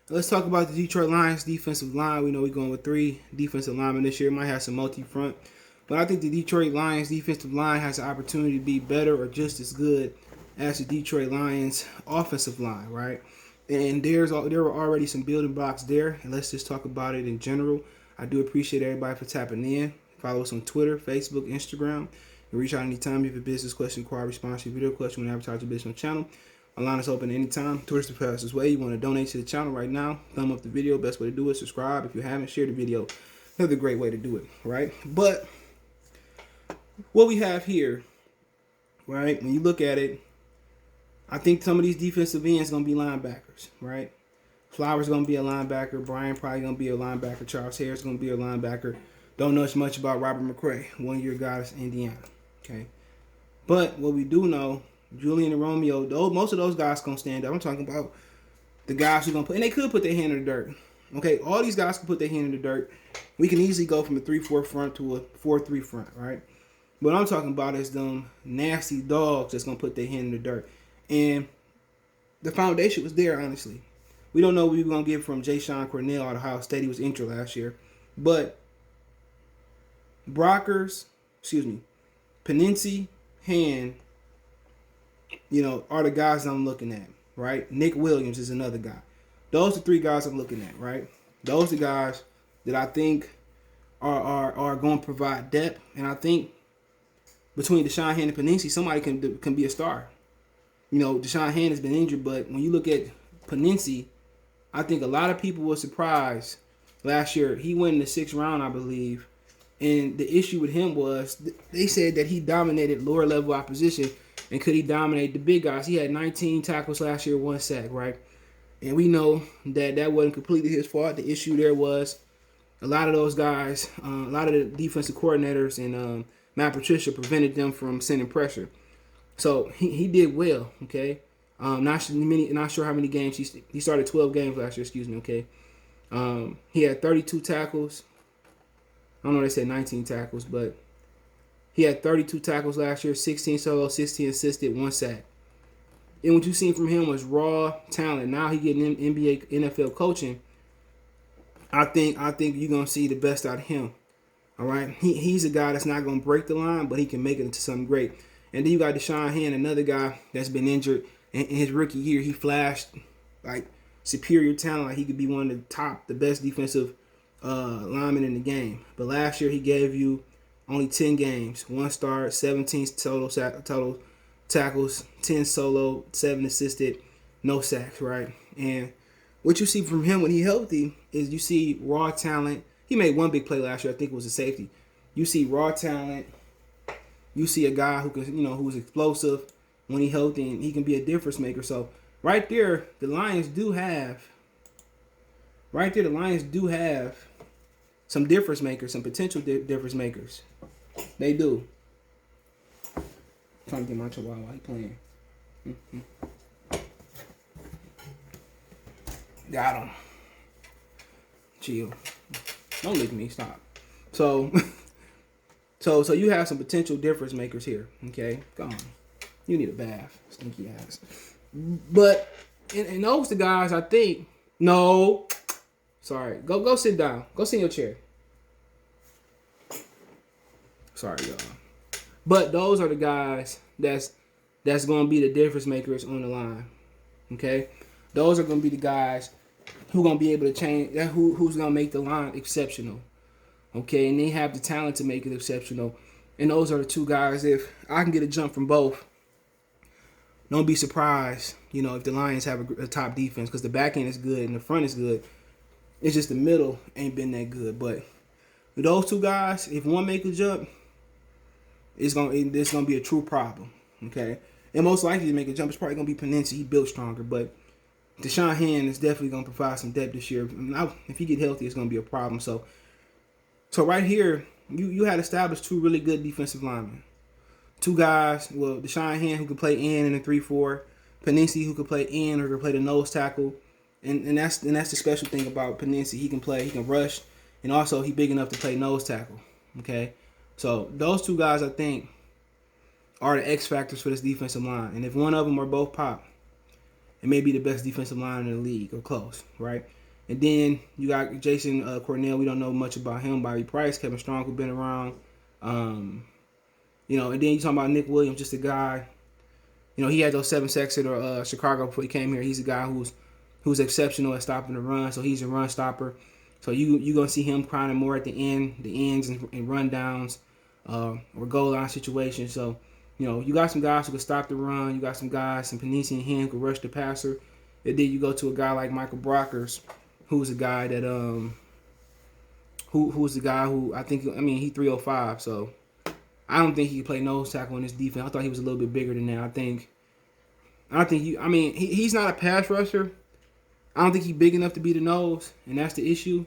Let's talk about the Detroit Lions defensive line. We know we're going with 3 defensive linemen this year. Might have some multi-front. But I think the Detroit Lions defensive line has the opportunity to be better or just as good as the Detroit Lions offensive line, right? And there were already some building blocks there. And let's just talk about it in general. I do appreciate everybody for tapping in. Follow us on Twitter, Facebook, Instagram. And reach out anytime if you have a business question, inquiry, response, your video question, when advertise your business channel. Our line is open anytime. Twitter's the fastest way. You want to donate to the channel right now, thumb up the video. Best way to do it. Subscribe. If you haven't, share the video. Another great way to do it, right? But what we have here, right, when you look at it, I think some of these defensive ends going to be linebackers, right? Flowers going to be a linebacker. Brian probably going to be a linebacker. Charles Harris going to be a linebacker. Don't know as much about Robert McCray, one-year guy in Indiana, okay? But what we do know, Julian and Romeo, most of those guys going to stand up. I'm talking about the guys who are going to put, and they could put their hand in the dirt. Okay, all these guys can put their hand in the dirt. We can easily go from a 3-4 front to a 4-3 front, right? What I'm talking about is them nasty dogs that's going to put their hand in the dirt. And the foundation was there, honestly. We don't know what we were going to get from Jay Sean Cornell out of Ohio State. He was injured last year. But Penency, Hand, are the guys I'm looking at, right? Nick Williams is another guy. Those are 3 guys I'm looking at, right? Those are guys that I think are going to provide depth. And I think between Deshaun Hand and Penency, somebody can be a star. Deshaun Hand has been injured, but when you look at Penency, I think a lot of people were surprised last year. He went in the 6th round, I believe. And the issue with him was they said that he dominated lower level opposition. And could he dominate the big guys? He had 19 tackles last year, 1 sack, right? And we know that wasn't completely his fault. The issue there was a lot of those guys, a lot of the defensive coordinators and Matt Patricia prevented them from sending pressure. So he did well, okay? Not sure how many games he started 12 games last year. Excuse me, okay? He had 32 tackles. I don't know. They said 19 tackles, but he had 32 tackles last year, 16 solo, 16 assisted, 1 sack. And what you seen from him was raw talent. Now he getting NBA, NFL coaching. I think you're gonna see the best out of him. All right, he's a guy that's not gonna break the line, but he can make it into something great. And then you got Deshaun Hand, another guy that's been injured. In his rookie year, he flashed like superior talent. Like he could be one of the best defensive linemen in the game. But last year he gave you only 10 games, 1 start, 17 total tackles, 10 solo, 7 assisted, no sacks, right? And what you see from him when he's healthy is you see raw talent. He made 1 big play last year. I think it was a safety. You see raw talent. You see a guy who can, who's explosive when he's healthy, and he can be a difference maker. So right there, the Lions do have some difference makers, some potential difference makers. They do. I'm trying to get my chihuahua while he playing. Got him. Chill. Don't lick me. Stop. So you have some potential difference makers here. Okay, go on. You need a bath, stinky ass. But and those the guys I think. No, sorry. Go sit down. Go sit in your chair. Sorry, y'all. But those are the guys that's going to be the difference makers on the line. Okay, those are going to be the guys who are going to be able to change. Who's going to make the line exceptional. Okay, and they have the talent to make it exceptional. And those are the 2 guys. If I can get a jump from both, don't be surprised, if the Lions have a top defense, because the back end is good and the front is good. It's just the middle ain't been that good. But with those 2 guys, if one make a jump, it's gonna be a true problem. Okay, and most likely to make a jump is probably gonna be Penency. He built stronger, but Deshaun Hand is definitely gonna provide some depth this year. If he get healthy, it's gonna be a problem. So right here, you had established 2 really good defensive linemen. 2 guys, well, Deshaun Hand who could play in a 3-4, Penency who could play in or could play the nose tackle, and that's the special thing about Penency. He can rush, and also he's big enough to play nose tackle. Okay, so those 2 guys I think are the X factors for this defensive line, and if one of them or both pop, and maybe the best defensive line in the league or close, right? And then you got Jason Cornell. We don't know much about him. Bobby Price, Kevin Strong, who's been around. You know, and then you talking about Nick Williams, just a guy. You know, he had those 7 sacks at Chicago before he came here. He's a guy who's exceptional at stopping the run, so he's a run stopper. So you're going to see him kind of more at the ends and run downs or goal line situations. So, you know, you got some guys who can stop the run. You got some guys, some Panisi and him, who can rush the passer. And then you go to a guy like Michael Brockers, who's a guy that who's the guy who he 305. So I don't think he can play nose tackle in this defense. I thought he was a little bit bigger than that. He's not a pass rusher. I don't think he's big enough to be the nose, and that's the issue.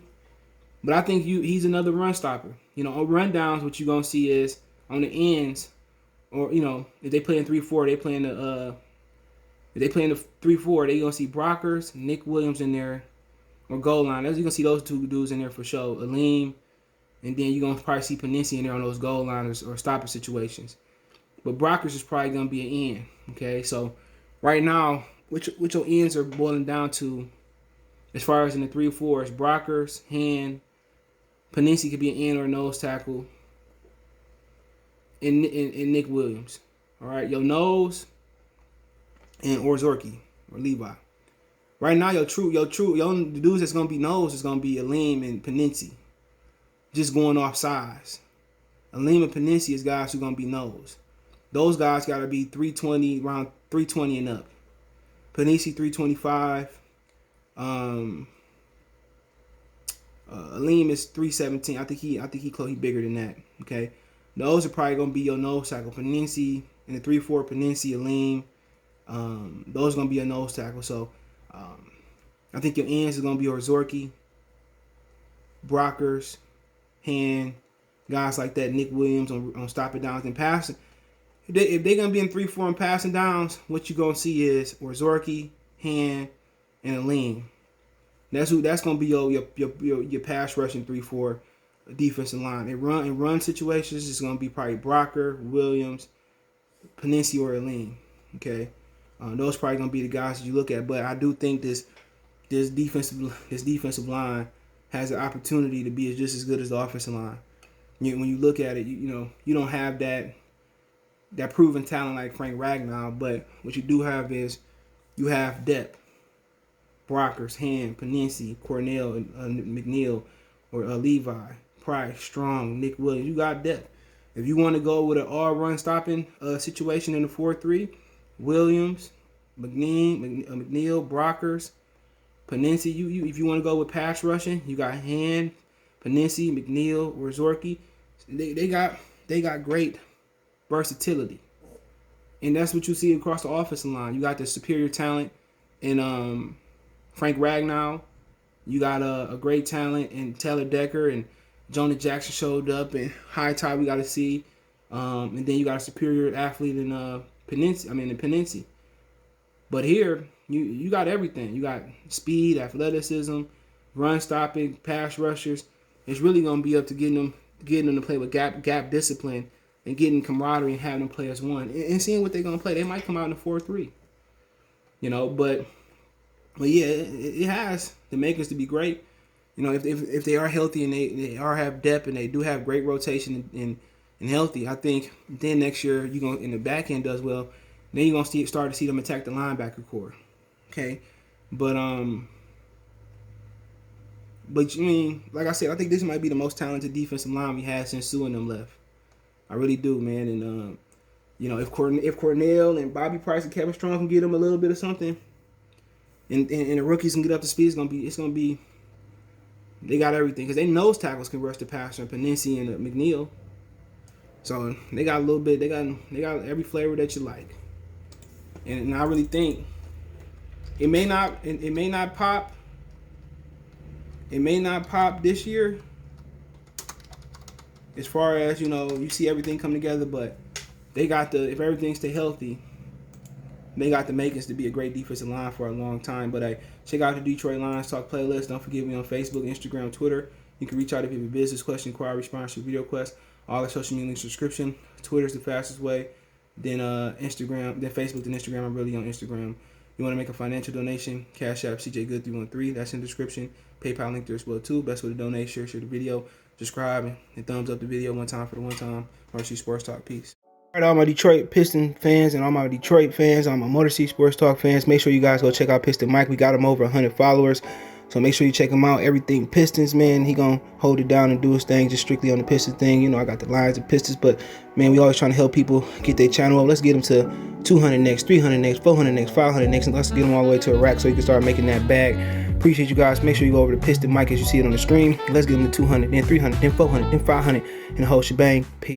But I think he's another run stopper. You know, on run downs, what you're gonna see is on the ends, or you know, if they play in 3-4, they play in the if they play in the 3-4, they gonna see Brockers, Nick Williams in there, or goal line. You're gonna see those two dudes in there for sure. Aleem, and then you're gonna probably see Panisi in there on those goal liners or stopper situations. But Brockers is probably gonna be an end. Okay, so right now, which your ends are boiling down to, as far as in the 3-4, is Brockers, Hand, Panisi could be an end or a nose tackle, and Nick Williams. All right, your nose and or Zorky or Levi. Right now, your dudes that's gonna be nose is gonna be Aleem and Panisi. Just going off size. Aleem and Panisi is guys who are gonna be nose. Those guys gotta be 320, around 320 and up. Panisi 325. Aleem is 317. I think he bigger than that. Okay, those are probably gonna be your nose tackle. Panisi in the 3-4. Panisi, Aleem. Those are gonna be a nose tackle. So I think your ends is gonna be Orzorki, Brockers, Hand, guys like that. Nick Williams on stopping downs and passing. If they're gonna be in 3-4 and passing downs, what you gonna see is Orzorki, Hand, and Aleem. That's gonna be your pass rushing 3-4 defensive line. In run situations, it's gonna be probably Brocker, Williams, Panisi, or Aleem. Okay, those probably gonna be the guys that you look at. But I do think this defensive line has an opportunity to be just as good as the offensive line. When you look at it, you don't have that proven talent like Frank Ragnow, but what you do have is you have depth. Brockers, Hand, Panisi, Cornell, McNeil, or Levi, Price, Strong, Nick Williams. You got depth. If you want to go with an all-run stopping situation in the 4-3, Williams, McNeil, Brockers, Panisi. If you want to go with pass rushing, you got Hand, Panisi, McNeil, or Zorky. They got great versatility, and that's what you see across the offensive line. You got the superior talent in Frank Ragnow. You got a great talent in Taylor Decker, and Jonah Jackson showed up, and High Tide we got to see, and then you got a superior athlete in Panisi. But here you got everything. You got speed, athleticism, run stopping, pass rushers. It's really gonna be up to getting them to play with gap discipline and getting camaraderie and having them play as one and seeing what they're gonna play. They might come out in the 4-3, but yeah, it has the makings to be great. If they are healthy and they have depth and they do have great rotation and healthy, I think then next year you're gonna, in the back end does well. Then you're gonna start to see them attack the linebacker core. Okay, but like I said, I think this might be the most talented defensive line we had since Sue and them left. I really do, man. And if Cornell and Bobby Price and Kevin Strong can get them a little bit of something, and the rookies can get up to speed, it's gonna be. They got everything because they nose tackles can rush the passer, Panisi and McNeil. So they got a little bit. They got every flavor that you like, and I really think it may not pop. It may not pop this year. As far as you see everything come together, but they got if everything stay healthy, they got the makings to be a great defensive line for a long time. But check out the Detroit Lions Talk playlist. Don't forget me on Facebook, Instagram, Twitter. You can reach out if you have a business question, inquiry, response, video request. All the social media links, subscription. Twitter's the fastest way. Then Instagram, then Facebook, then Instagram. I'm really on Instagram. You want to make a financial donation, Cash App CJ Good 313. That's in the description. PayPal link there as well too. Best way to donate. Share the video. Subscribe and thumbs up the video one time for the one time. Motor City Sports Talk. Peace. All right, all my Detroit Piston fans and all my Detroit fans, all my Motor City Sports Talk fans, make sure you guys go check out Piston Mike. We got him over 100 followers. So make sure you check him out. Everything Pistons, man. He gonna hold it down and do his thing just strictly on the Pistons thing. You know, I got the Lions and Pistons, but man, we always trying to help people get their channel up. Let's get them to 200 next, 300 next, 400 next, 500 next, and let's get them all the way to a rack so you can start making that bag. Appreciate you guys. Make sure you go over to Piston Mike as you see it on the screen. Let's get them to 200, then 300, then 400, then 500, and the whole shebang. Peace.